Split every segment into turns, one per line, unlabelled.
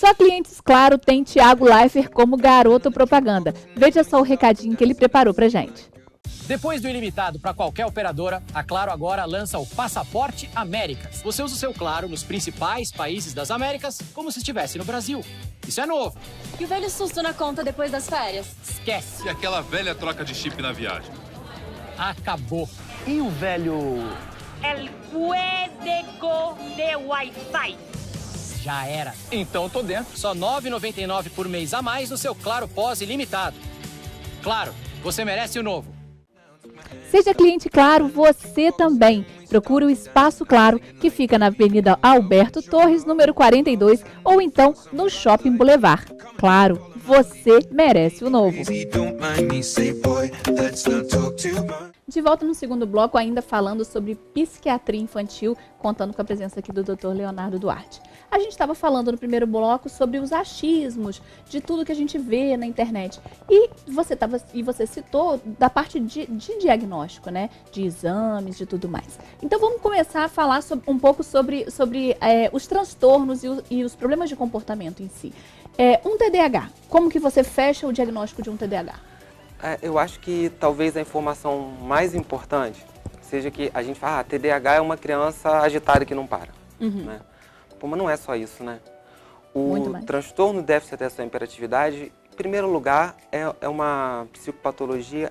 Só clientes Claro tem Thiago Leifert como garoto propaganda. Veja só o recadinho que ele preparou pra gente.
Depois do ilimitado para qualquer operadora, a Claro agora lança o Passaporte Américas. Você usa o seu Claro nos principais países das Américas como se estivesse no Brasil. Isso é novo.
E o velho susto na conta depois das férias?
Esquece.
E aquela velha troca de chip na viagem?
Acabou.
E o velho...
El código de Wi-Fi.
Já era.
Então tô dentro.
Só R$ 9,99 por mês a mais no seu Claro Pós ilimitado. Claro, você merece o novo.
Seja cliente Claro, você também. Procure o Espaço Claro, que fica na Avenida Alberto Torres, número 42, ou então no Shopping Boulevard. Claro, você merece o novo. De volta no segundo bloco, ainda falando sobre psiquiatria infantil, contando com a presença aqui do Dr. Leonardo Duarte. A gente estava falando no primeiro bloco sobre os achismos, de tudo que a gente vê na internet. E você citou da parte de diagnóstico, né? De exames, de tudo mais. Então vamos começar a falar um pouco sobre os transtornos e os problemas de comportamento em si. Um TDAH, como que você fecha o diagnóstico de um TDAH?
Eu acho que talvez a informação mais importante seja que a gente fala, TDAH é uma criança agitada que não para, né? Pô, mas não é só isso, né? O transtorno de déficit de atenção e hiperatividade, em primeiro lugar, é uma psicopatologia,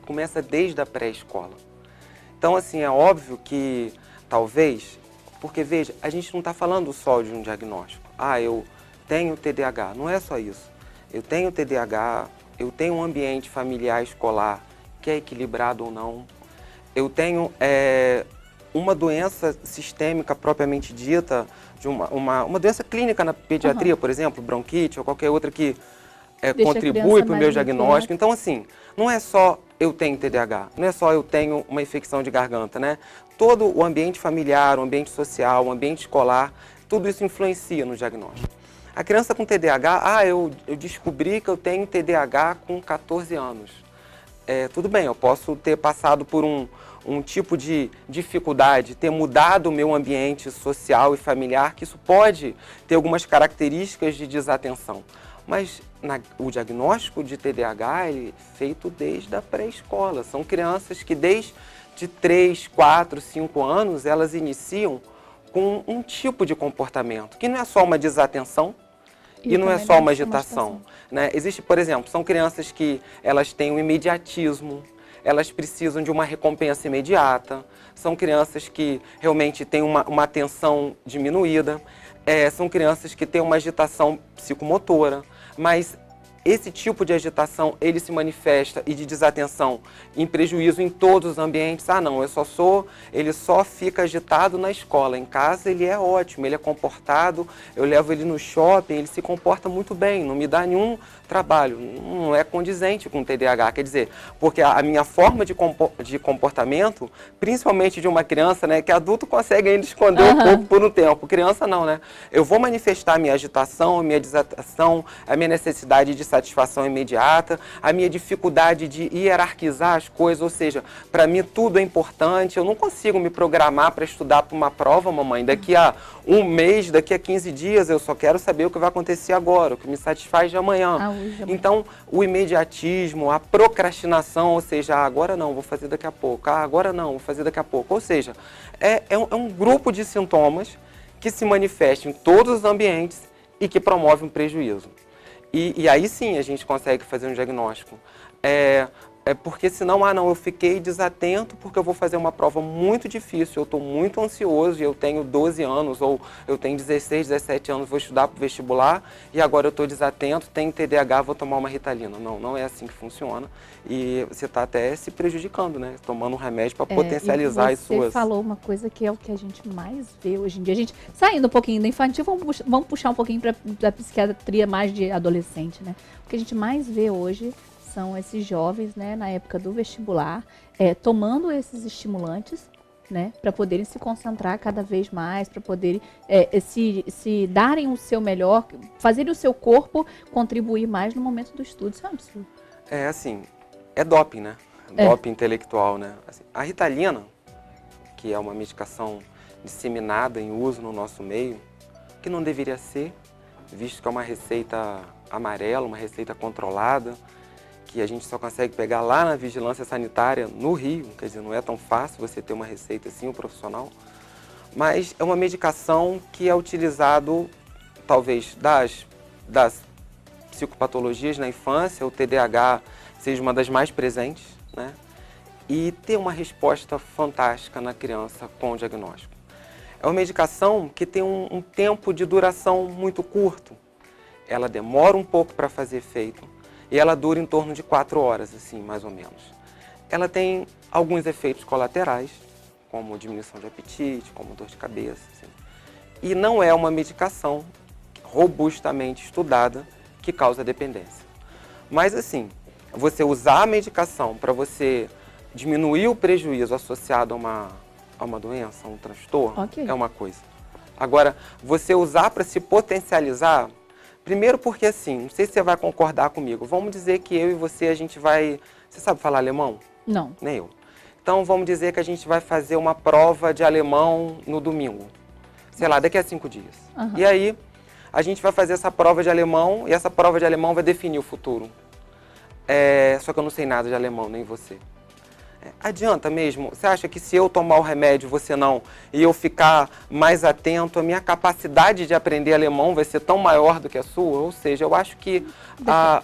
começa desde a pré-escola. Então, assim, é óbvio que talvez, porque veja, a gente não está falando só de um diagnóstico. Eu tenho TDAH, não é só isso. Eu tenho TDAH, eu tenho um ambiente familiar escolar que é equilibrado ou não. Eu tenho uma doença sistêmica propriamente dita, de uma doença clínica na pediatria, por exemplo, bronquite ou qualquer outra que contribui para o meu diagnóstico. Então, assim, não é só eu tenho TDAH, não é só eu tenho uma infecção de garganta, né? Todo o ambiente familiar, o ambiente social, o ambiente escolar, tudo isso influencia no diagnóstico. A criança com TDAH, eu descobri que eu tenho TDAH com 14 anos. Tudo bem, eu posso ter passado por um tipo de dificuldade, ter mudado o meu ambiente social e familiar, que isso pode ter algumas características de desatenção. Mas o diagnóstico de TDAH é feito desde a pré-escola. São crianças que desde 3, 4, 5 anos, elas iniciam com um tipo de comportamento, que não é só uma desatenção, e não é só uma agitação, né? Existe, por exemplo, são crianças que elas têm um imediatismo, elas precisam de uma recompensa imediata, são crianças que realmente têm uma atenção diminuída, são crianças que têm uma agitação psicomotora, mas esse tipo de agitação, ele se manifesta e de desatenção em prejuízo em todos os ambientes. Não, ele só fica agitado na escola. Em casa ele é ótimo, ele é comportado, eu levo ele no shopping, ele se comporta muito bem, não me dá nenhum trabalho, não é condizente com o TDAH, quer dizer, porque a minha forma de comportamento, principalmente de uma criança, né, que adulto consegue ainda esconder um pouco por um tempo, criança não, né? Eu vou manifestar a minha agitação, a minha desatenção, a minha necessidade de satisfação imediata, a minha dificuldade de hierarquizar as coisas, ou seja, para mim tudo é importante, eu não consigo me programar para estudar para uma prova, mamãe, daqui a um mês, daqui a 15 dias, eu só quero saber o que vai acontecer agora, o que me satisfaz de amanhã. Então, o imediatismo, a procrastinação, ou seja, agora não, vou fazer daqui a pouco, agora não, vou fazer daqui a pouco, ou seja, é um grupo de sintomas que se manifestam em todos os ambientes e que promove um prejuízo. E aí sim a gente consegue fazer um diagnóstico. Porque senão, não, eu fiquei desatento porque eu vou fazer uma prova muito difícil, eu estou muito ansioso e eu tenho 12 anos ou eu tenho 16, 17 anos, vou estudar para o vestibular e agora eu estou desatento, tenho TDAH, vou tomar uma Ritalina. Não, não é assim que funciona e você está até se prejudicando, né? Tomando um remédio para potencializar as suas...
Você falou uma coisa que é o que a gente mais vê hoje em dia. A gente, saindo um pouquinho da infantil, vamos puxar um pouquinho para a psiquiatria mais de adolescente, né? O que a gente mais vê hoje são esses jovens, né, na época do vestibular, tomando esses estimulantes, né, para poderem se concentrar cada vez mais, para poderem se darem o seu melhor, fazerem o seu corpo contribuir mais no momento do estudo. Isso é um absurdo.
Assim, é doping, né? Doping intelectual, né? Assim, a Ritalina, que é uma medicação disseminada em uso no nosso meio, que não deveria ser, visto que é uma receita amarela, uma receita controlada, que a gente só consegue pegar lá na vigilância sanitária no Rio, quer dizer, não é tão fácil você ter uma receita assim, um profissional, mas é uma medicação que é utilizado, talvez, das psicopatologias na infância, o TDAH seja uma das mais presentes, né? E ter uma resposta fantástica na criança com o diagnóstico. É uma medicação que tem um tempo de duração muito curto. Ela demora um pouco para fazer efeito e ela dura em torno de 4 horas, assim, mais ou menos. Ela tem alguns efeitos colaterais, como diminuição de apetite, como dor de cabeça, assim. E não é uma medicação robustamente estudada que causa dependência. Mas, assim, você usar a medicação para você diminuir o prejuízo associado a uma doença, a um transtorno, é uma coisa. Agora, você usar para se potencializar, primeiro porque assim, não sei se você vai concordar comigo, vamos dizer que eu e você, a gente vai... Você sabe falar alemão?
Não.
Nem eu. Então, vamos dizer que a gente vai fazer uma prova de alemão no domingo. Sei lá, daqui a 5 dias.
Uhum.
E aí, a gente vai fazer essa prova de alemão e essa prova de alemão vai definir o futuro. Só que eu não sei nada de alemão, nem você. Adianta mesmo? Você acha que se eu tomar o remédio, você não, e eu ficar mais atento, a minha capacidade de aprender alemão vai ser tão maior do que a sua? Ou seja, eu acho que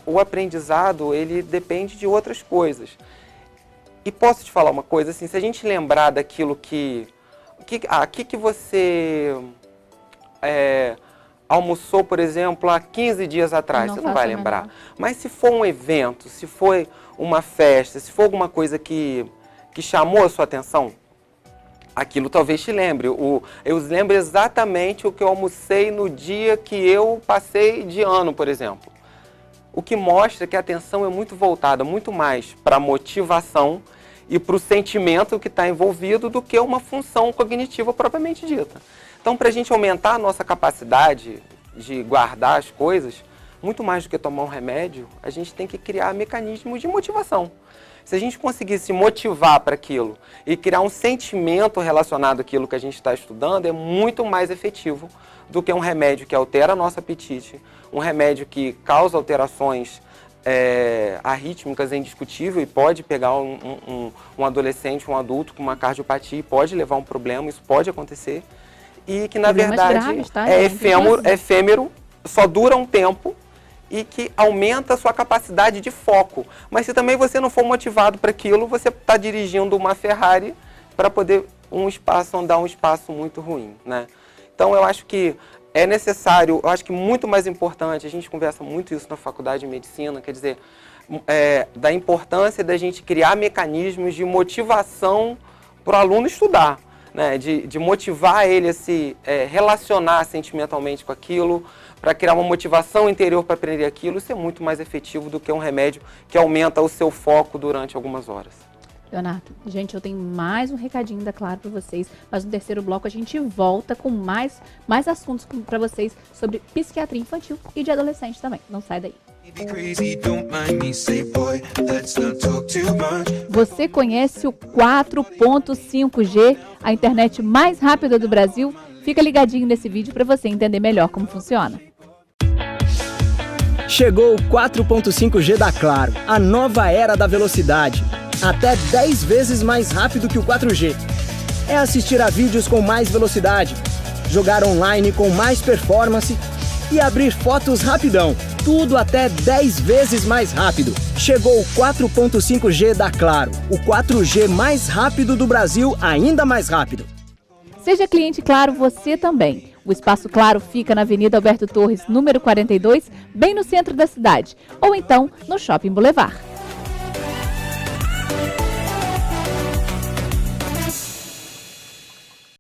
o aprendizado, ele depende de outras coisas. E posso te falar uma coisa, assim, se a gente lembrar daquilo que você almoçou, por exemplo, há 15 dias atrás, você não vai lembrar. Mas se for um evento, se for uma festa, se for alguma coisa que chamou a sua atenção, aquilo talvez te lembre. Eu lembro exatamente o que eu almocei no dia que eu passei de ano, por exemplo. O que mostra que a atenção é muito voltada, muito mais para a motivação e para o sentimento que está envolvido do que uma função cognitiva propriamente dita. Então, para a gente aumentar a nossa capacidade de guardar as coisas, muito mais do que tomar um remédio, a gente tem que criar mecanismos de motivação. Se a gente conseguir se motivar para aquilo e criar um sentimento relacionado àquilo que a gente está estudando, é muito mais efetivo do que um remédio que altera nosso apetite, um remédio que causa alterações arrítmicas, é indiscutível, e pode pegar um adolescente, um adulto com uma cardiopatia e pode levar a um problema, isso pode acontecer, e que na verdade graves, tá? É efêmero, só dura um tempo, e que aumenta a sua capacidade de foco. Mas se também você não for motivado para aquilo, você está dirigindo uma Ferrari para poder andar um espaço muito ruim, né? Então eu acho que é necessário, eu acho que muito mais importante, a gente conversa muito isso na faculdade de medicina, quer dizer, da importância da gente criar mecanismos de motivação para o aluno estudar, né? De motivar ele a se relacionar sentimentalmente com aquilo, para criar uma motivação interior para aprender aquilo. Isso é muito mais efetivo do que um remédio que aumenta o seu foco durante algumas horas.
Leonardo, gente, eu tenho mais um recadinho da Claro para vocês, mas no terceiro bloco a gente volta com mais assuntos para vocês sobre psiquiatria infantil e de adolescente também. Não sai daí. Você conhece o 4.5G, a internet mais rápida do Brasil? Fica ligadinho nesse vídeo para você entender melhor como funciona.
Chegou o 4.5G da Claro, a nova era da velocidade. Até 10 vezes mais rápido que o 4G. É assistir a vídeos com mais velocidade, jogar online com mais performance e abrir fotos rapidão. Tudo até 10 vezes mais rápido. Chegou o 4.5G da Claro, o 4G mais rápido do Brasil, ainda mais rápido.
Seja cliente Claro você também. O Espaço Claro fica na Avenida Alberto Torres, número 42, bem no centro da cidade. Ou então, no Shopping Boulevard.